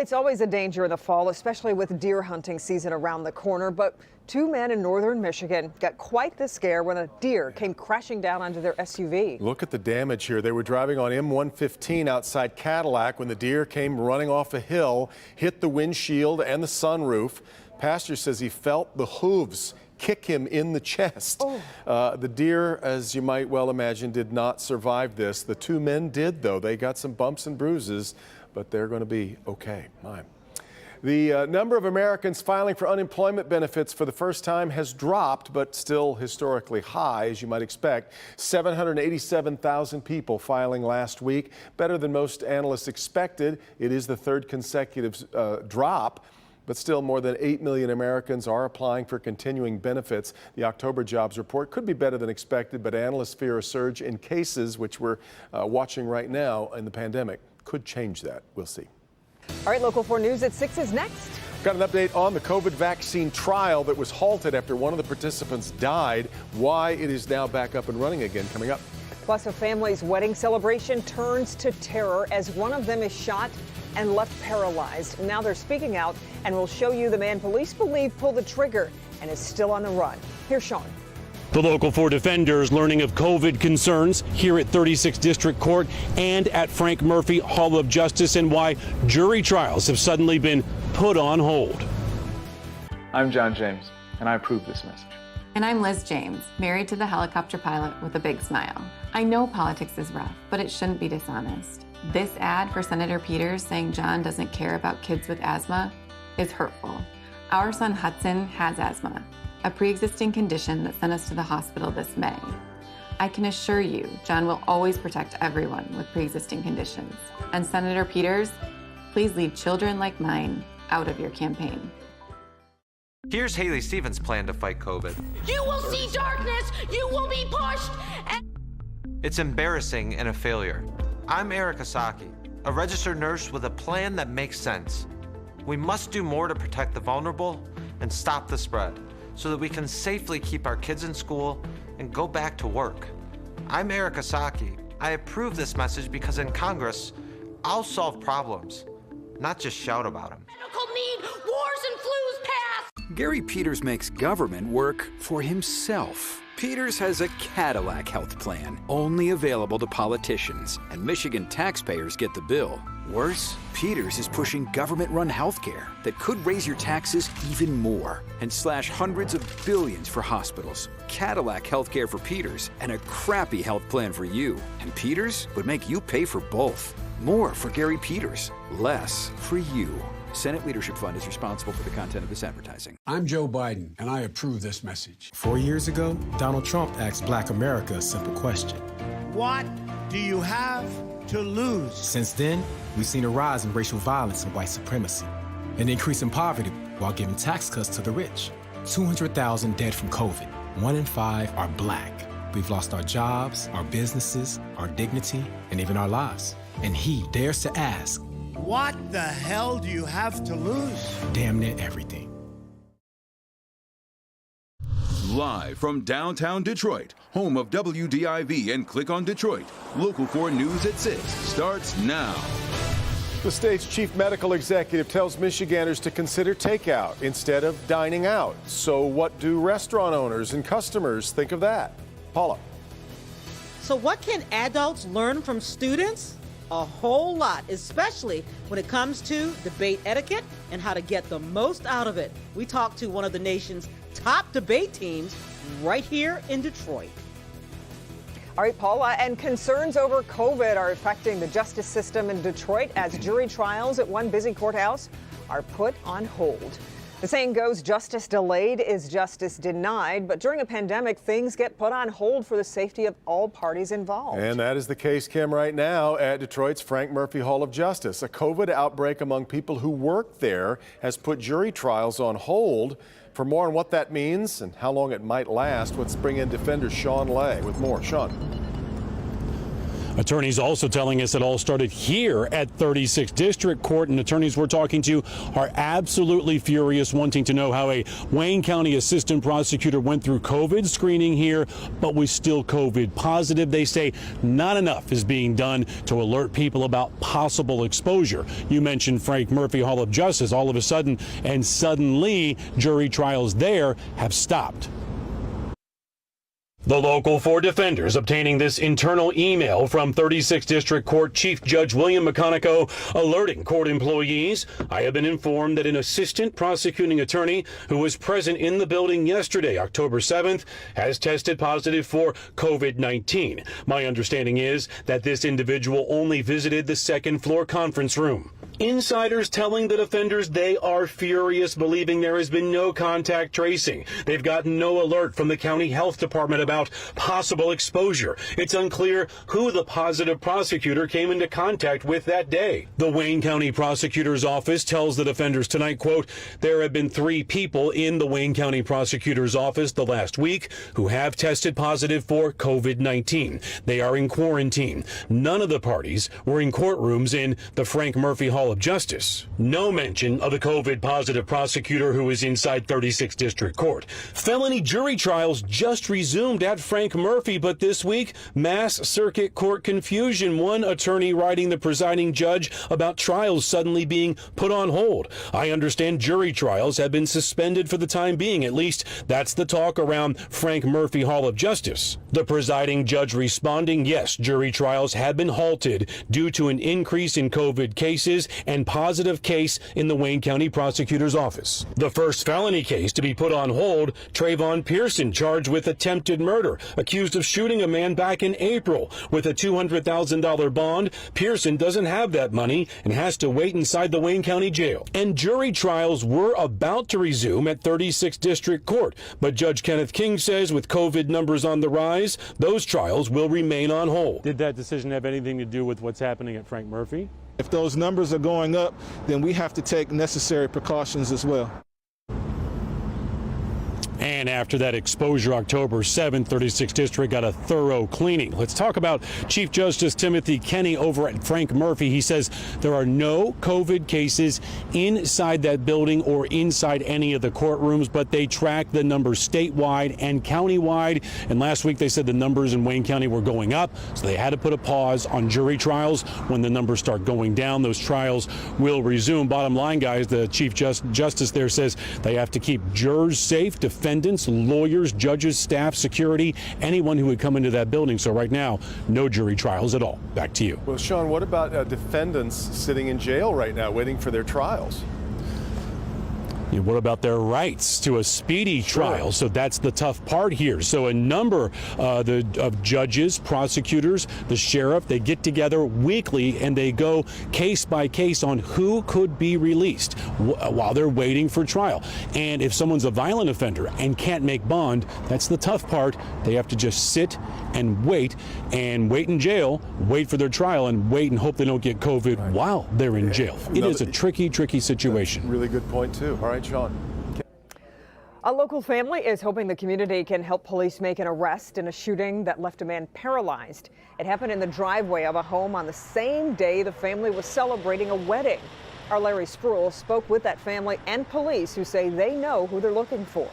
It's always a danger in the fall, especially with deer hunting season around the corner. But two men in northern Michigan got quite the scare when a deer came crashing down onto their SUV. Look at the damage here. They were driving on M115 outside Cadillac when the deer came running off a hill, hit the windshield and the sunroof. Pastor says he felt the hooves kick him in the chest. The deer, as you might well imagine, did not survive this. The two men did, though. They got some bumps and bruises, but they're going to be okay. The number of Americans filing for unemployment benefits for the first time has dropped, but still historically high, as you might expect. 787,000 people filing last week, better than most analysts expected. It is the third consecutive drop. But still, more than 8 million Americans are applying for continuing benefits. The October jobs report could be better than expected, but analysts fear a surge in cases, which we're watching right now in the pandemic, could change that. We'll see. All right, Local 4 News at 6 is next. Got an update on the COVID vaccine trial that was halted after one of the participants died. Why it is now back up and running again, coming up. Plus, a family's wedding celebration turns to terror as one of them is shot and left paralyzed. Now they're speaking out, and we'll show you the man police believe pulled the trigger and is still on the run. Here's Sean. The Local 4 defenders learning of COVID concerns here at 36th District Court and at Frank Murphy Hall of Justice, and why jury trials have suddenly been put on hold. I'm John James, and I approve this message. And I'm Liz James, married to the helicopter pilot with a big smile. I know politics is rough, but it shouldn't be dishonest. This ad for Senator Peters saying John doesn't care about kids with asthma is hurtful. Our son Hudson has asthma, a pre-existing condition that sent us to the hospital this May. I can assure you, John will always protect everyone with pre-existing conditions. And Senator Peters, please leave children like mine out of your campaign. Here's Haley Stevens' plan to fight COVID. You will see darkness, you will be pushed. It's embarrassing and a failure. I'm Eric Asaki, a registered nurse with a plan that makes sense. We must do more to protect the vulnerable and stop the spread so that we can safely keep our kids in school and go back to work. I'm Eric Asaki. I approve this message because in Congress, I'll solve problems, not just shout about them. Medical need, wars and flus pass. Gary Peters makes government work for himself. Peters has a Cadillac health plan, only available to politicians, and Michigan taxpayers get the bill. Worse, Peters is pushing government-run healthcare that could raise your taxes even more and slash hundreds of billions for hospitals. Cadillac healthcare for Peters and a crappy health plan for you. And Peters would make you pay for both. More for Gary Peters, less for you. Senate Leadership Fund is responsible for the content of this advertising. I'm Joe Biden, and I approve this message. 4 years ago, Donald Trump asked Black America a simple question. What do you have to lose? Since then, we've seen a rise in racial violence and white supremacy, an increase in poverty while giving tax cuts to the rich. 200,000 dead from COVID. 1 in 5 are Black. We've lost our jobs, our businesses, our dignity, and even our lives. And he dares to ask, what the hell do you have to lose? Damn near everything. Live from downtown Detroit, home of WDIV and Click on Detroit, Local 4 News at 6 starts now. The state's chief medical executive tells Michiganders to consider takeout instead of dining out. So what do restaurant owners and customers think of that? Paula. So what can adults learn from students? A whole lot, especially when it comes to debate etiquette and how to get the most out of it. We talked to one of the nation's top debate teams right here in Detroit. All right, Paula, and concerns over COVID are affecting the justice system in Detroit as jury trials at one busy courthouse are put on hold. The saying goes, justice delayed is justice denied, but during a pandemic, things get put on hold for the safety of all parties involved. And that is the case, Kim, right now at Detroit's Frank Murphy Hall of Justice. A COVID outbreak among people who work there has put jury trials on hold. For more on what that means and how long it might last, let's bring in defender Sean Lay with more. Sean. Attorneys also telling us it all started here at 36th District Court, and attorneys we're talking to are absolutely furious, wanting to know how a Wayne County assistant prosecutor went through COVID screening here, but was still COVID positive. They say not enough is being done to alert people about possible exposure. You mentioned Frank Murphy Hall of Justice. All of a sudden and suddenly, jury trials there have stopped. The Local 4 defenders obtaining this internal email from 36th District Court Chief Judge William McConaughey alerting court employees, I have been informed that an assistant prosecuting attorney who was present in the building yesterday, October 7th, has tested positive for COVID-19. My understanding is that this individual only visited the second floor conference room. Insiders telling the defenders they are furious, believing there has been no contact tracing. They've gotten no alert from the county health department about possible exposure. It's unclear who the positive prosecutor came into contact with that day. The Wayne County Prosecutor's Office tells the defenders tonight, quote, there have been 3 people in the Wayne County Prosecutor's Office the last week who have tested positive for COVID-19. They are in quarantine. None of the parties were in courtrooms in the Frank Murphy Hall of Justice. No mention of the COVID positive prosecutor who is inside 36th District Court. Felony jury trials just resumed at Frank Murphy, but this week, mass circuit court confusion. One attorney writing the presiding judge about trials suddenly being put on hold. I understand jury trials have been suspended for the time being. At least that's the talk around Frank Murphy Hall of Justice. The presiding judge responding, yes, jury trials have been halted due to an increase in COVID cases and positive case in the Wayne County Prosecutor's Office. The first felony case to be put on hold, Trayvon Pearson charged with attempted murder, accused of shooting a man back in April. With a $200,000 bond, Pearson doesn't have that money and has to wait inside the Wayne County Jail. And jury trials were about to resume at 36th District Court, but Judge Kenneth King says with COVID numbers on the rise, those trials will remain on hold. Did that decision have anything to do with what's happening at Frank Murphy? If those numbers are going up, then we have to take necessary precautions as well. And after that exposure October 7th, 36th District got a thorough cleaning. Let's talk about Chief Justice Timothy Kenny over at Frank Murphy. He says there are no COVID cases inside that building or inside any of the courtrooms, but they track the numbers statewide and countywide. And last week they said the numbers in Wayne County were going up, so they had to put a pause on jury trials. When the numbers start going down, those trials will resume. Bottom line, guys, the Chief Justice there says they have to keep jurors safe, defendants, lawyers, judges, staff, security, anyone who would come into that building. So right now, no jury trials at all. Back to you. Well, Sean, what about defendants sitting in jail right now waiting for their trials? What about their rights to a speedy trial? Sure. So that's the tough part here. So a number of judges, prosecutors, the sheriff, they get together weekly and they go case by case on who could be released while they're waiting for trial. And if someone's a violent offender and can't make bond, that's the tough part. They have to just sit and wait in jail, wait for their trial and wait and hope they don't get COVID while they're in jail. It is a tricky situation. Really good point too. All right, Sean. A local family is hoping the community can help police make an arrest in a shooting that left a man paralyzed. It happened in the driveway of a home on the same day the family was celebrating a wedding. Our Larry Spruill spoke with that family and police who say they know who they're looking for.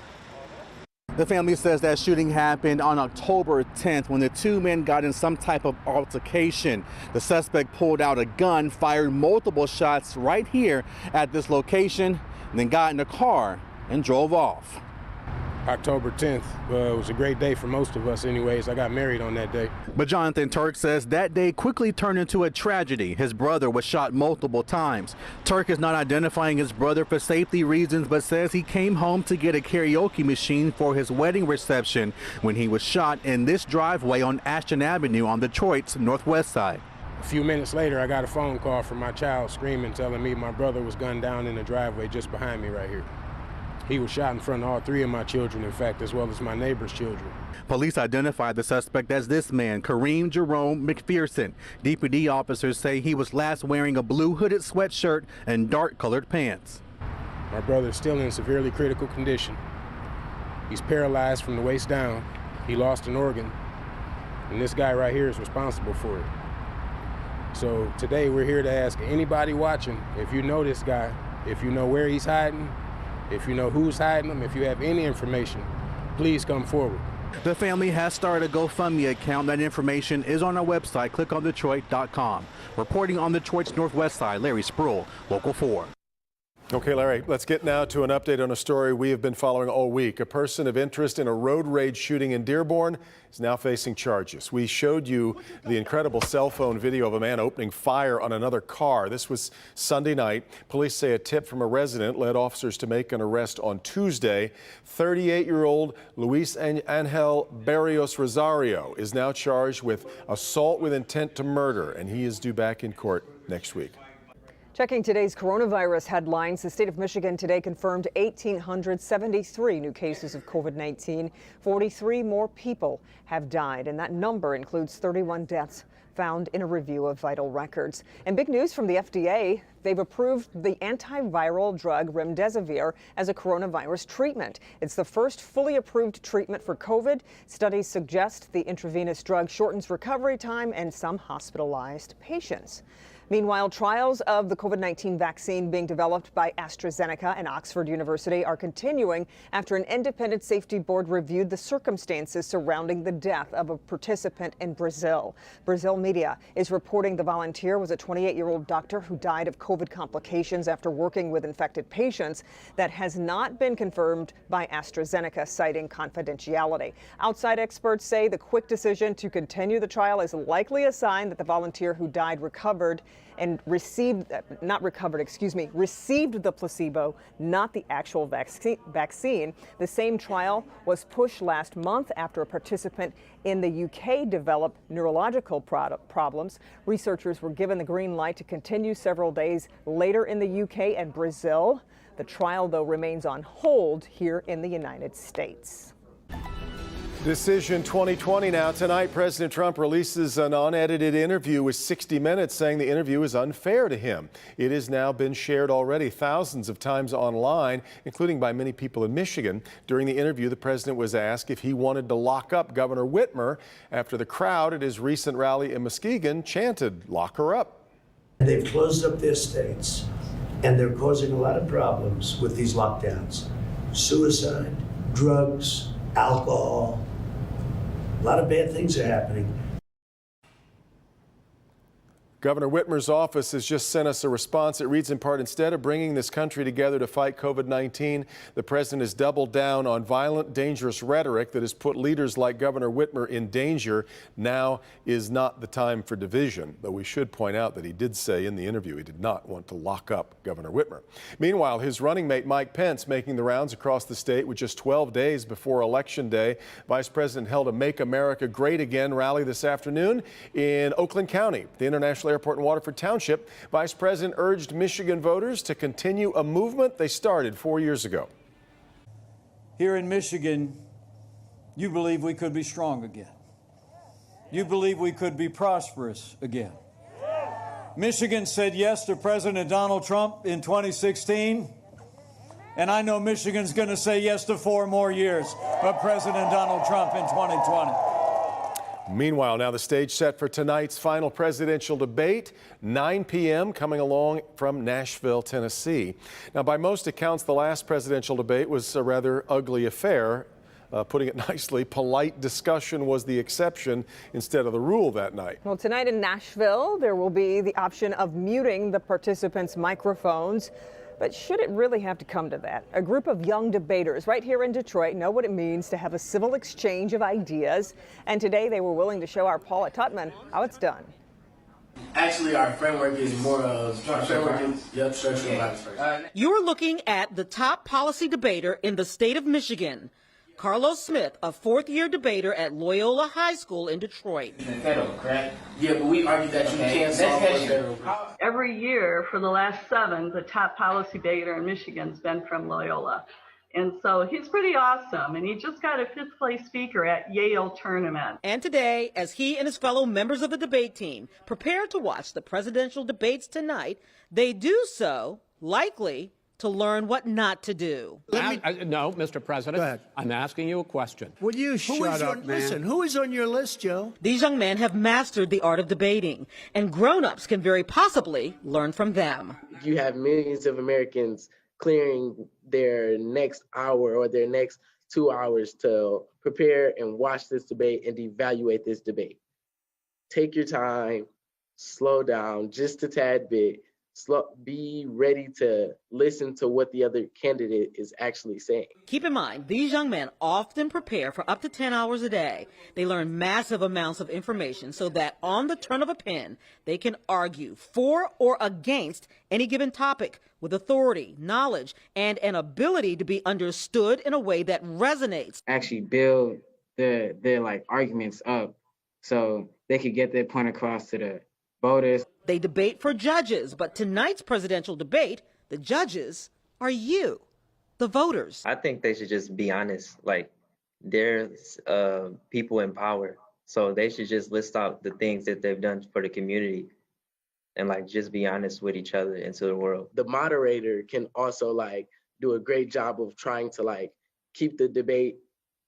The family says that shooting happened on October 10th when the two men got in some type of altercation. The suspect pulled out a gun, fired multiple shots right here at this location, and then got in a car and drove off. October 10th was a great day for most of us anyways. I got married on that day. But Jonathan Turk says that day quickly turned into a tragedy. His brother was shot multiple times. Turk is not identifying his brother for safety reasons, but says he came home to get a karaoke machine for his wedding reception when he was shot in this driveway on Ashton Avenue on Detroit's northwest side. A few minutes later, I got a phone call from my child screaming, telling me my brother was gunned down in the driveway just behind me right here. He was shot in front of all 3 of my children, in fact, as well as my neighbor's children. Police identified the suspect as this man, Kareem Jerome McPherson. DPD officers say he was last wearing a blue hooded sweatshirt and dark-colored pants. My brother is still in severely critical condition. He's paralyzed from the waist down. He lost an organ, and this guy right here is responsible for it. So today we're here to ask anybody watching, if you know this guy, if you know where he's hiding, if you know who's hiding him, if you have any information, please come forward. The family has started a GoFundMe account. That information is on our website, clickondetroit.com. Reporting on Detroit's northwest side, Larry Spruill, Local 4. Okay, Larry, let's get now to an update on a story we have been following all week. A person of interest in a road rage shooting in Dearborn is now facing charges. We showed you the incredible cell phone video of a man opening fire on another car. This was Sunday night. Police say a tip from a resident led officers to make an arrest on Tuesday. 38-year-old Luis Angel Barrios Rosario is now charged with assault with intent to murder, and he is due back in court next week. Checking today's coronavirus headlines, the state of Michigan today confirmed 1,873 new cases of COVID-19. 43 more people have died, and that number includes 31 deaths found in a review of vital records. And big news from the FDA. They've approved the antiviral drug remdesivir as a coronavirus treatment. It's the first fully approved treatment for COVID. Studies suggest the intravenous drug shortens recovery time in some hospitalized patients. Meanwhile, trials of the COVID-19 vaccine being developed by AstraZeneca and Oxford University are continuing after an independent safety board reviewed the circumstances surrounding the death of a participant in Brazil. Brazil media is reporting the volunteer was a 28-year-old doctor who died of COVID complications after working with infected patients. That has not been confirmed by AstraZeneca, citing confidentiality. Outside experts say the quick decision to continue the trial is likely a sign that the volunteer who died recovered and received the placebo, not the actual vaccine. The same trial was pushed last month after a participant in the UK developed neurological problems. Researchers were given the green light to continue several days later in the UK and Brazil. The trial, though, remains on hold here in the United States. Decision 2020 now. Tonight, President Trump releases an unedited interview with 60 Minutes saying the interview is unfair to him. It has now been shared already thousands of times online, including by many people in Michigan. During the interview, the president was asked if he wanted to lock up Governor Whitmer after the crowd at his recent rally in Muskegon chanted, "Lock her up." They've closed up their states, and they're causing a lot of problems with these lockdowns. Suicide, drugs, alcohol. A lot of bad things are happening. Governor Whitmer's office has just sent us a response. It reads in part, instead of bringing this country together to fight COVID-19, the president has doubled down on violent, dangerous rhetoric that has put leaders like Governor Whitmer in danger. Now is not the time for division, though we should point out that he did say in the interview he did not want to lock up Governor Whitmer. Meanwhile, his running mate Mike Pence making the rounds across the state with just 12 days before Election Day. Vice President held a Make America Great Again rally this afternoon in Oakland County, the International Airport in Waterford Township. Vice President urged Michigan voters to continue a movement they started 4 years ago. Here in Michigan, you believe we could be strong again. You believe we could be prosperous again. Michigan said yes to President Donald Trump in 2016, and I know Michigan's going to say yes to 4 more years of President Donald Trump in 2020. Meanwhile, now the stage set for tonight's final presidential debate, 9 p.m., coming along from Nashville, Tennessee. Now, by most accounts, the last presidential debate was a rather ugly affair. Putting it nicely, polite discussion was the exception instead of the rule that night. Well, tonight in Nashville, there will be the option of muting the participants' microphones. But should it really have to come to that? A group of young debaters right here in Detroit know what it means to have a civil exchange of ideas. And today they were willing to show our Paula Tutman how it's done. Actually, our framework is more of structural. You're looking at the top policy debater in the state of Michigan, Carlos Smith, a fourth-year debater at Loyola High School in Detroit. Yeah, but we argue that you can't solve federal. Every year for the last 7, the top policy debater in Michigan's been from Loyola. And so he's pretty awesome, and he just got a 5th-place speaker at Yale tournament. And today, as he and his fellow members of the debate team prepare to watch the presidential debates tonight, they do so, likely, to learn what not to do. No, Mr. President. Go ahead. I'm asking you a question. Will you shut up, man? Listen, who is on your list, Joe? These young men have mastered the art of debating, and grown-ups can very possibly learn from them. You have millions of Americans clearing their next hour or their next 2 hours to prepare and watch this debate and evaluate this debate. Take your time, slow down just a tad bit. Be ready to listen to what the other candidate is actually saying. Keep in mind, these young men often prepare for up to 10 hours a day. They learn massive amounts of information so that on the turn of a pen, they can argue for or against any given topic with authority, knowledge, and an ability to be understood in a way that resonates. Actually build their arguments up so they could get their point across to the voters. They debate for judges, but tonight's presidential debate, the judges are you, the voters. I think they should just be honest. Like, there's people in power, so they should just list out the things that they've done for the community and just be honest with each other and to the world. The moderator can also do a great job of trying to keep the debate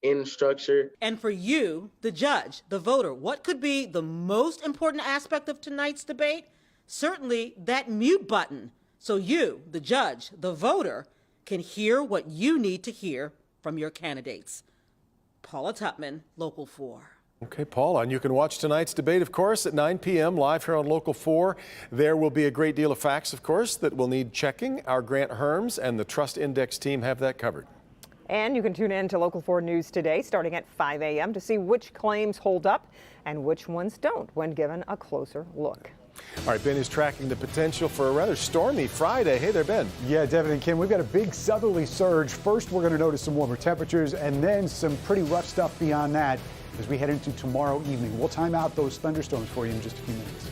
in structure. And for you, the judge, the voter, what could be the most important aspect of tonight's debate? Certainly that mute button, so you, the judge, the voter, can hear what you need to hear from your candidates. Paula Tutman, Local 4. Okay, Paula, and you can watch tonight's debate, of course, at 9 p.m. live here on Local 4. There will be a great deal of facts, of course, that will need checking. Our Grant Herms and the Trust Index team have that covered. And you can tune in to Local 4 News today starting at 5 a.m. to see which claims hold up and which ones don't when given a closer look. All right, Ben is tracking the potential for a rather stormy Friday. Hey there, Ben. Yeah, Devin and Kim, we've got a big southerly surge. First, we're going to notice some warmer temperatures and then some pretty rough stuff beyond that as we head into tomorrow evening. We'll time out those thunderstorms for you in just a few minutes.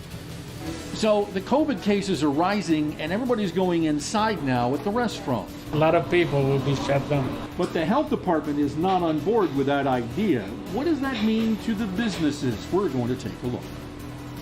So the COVID cases are rising and everybody's going inside now at the restaurant. A lot of people will be shut down. But the health department is not on board with that idea. What does that mean to the businesses? We're going to take a look.